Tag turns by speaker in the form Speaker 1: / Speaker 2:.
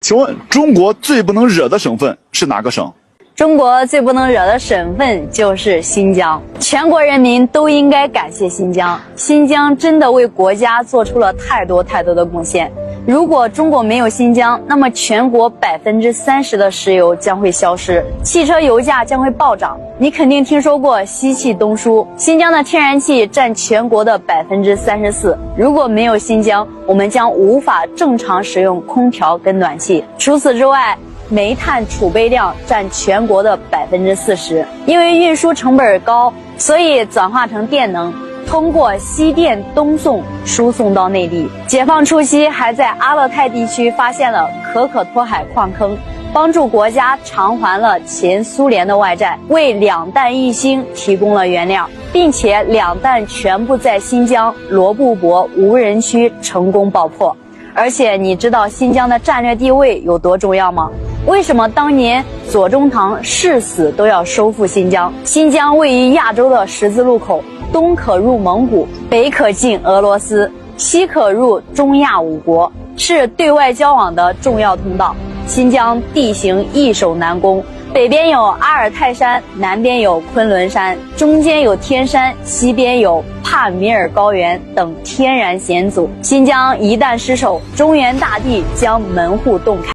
Speaker 1: 请问中国最不能惹的省份是哪个省？
Speaker 2: 中国最不能惹的省份就是新疆，全国人民都应该感谢新疆。新疆真的为国家做出了太多的贡献。如果中国没有新疆，那么全国30%的石油将会消失，汽车油价将会暴涨。你肯定听说过西气东输，新疆的天然气占全国的34%。如果没有新疆，我们将无法正常使用空调跟暖气。除此之外，煤炭储备量占全国的40%，因为运输成本高，所以转化成电能，通过西电东送输送到内地。解放初期还在阿勒泰地区发现了可可托海矿坑，帮助国家偿还了前苏联的外债，为两弹一星提供了原料，并且两弹全部在新疆罗布泊无人区成功爆破。而且你知道新疆的战略地位有多重要吗？为什么当年左宗棠誓死都要收复新疆？新疆位于亚洲的十字路口，东可入蒙古，北可进俄罗斯，西可入中亚5国，是对外交往的重要通道。新疆地形易守难攻，北边有阿尔泰山，南边有昆仑山，中间有天山，西边有帕米尔高原等天然险阻。新疆一旦失守，中原大地将门户洞开。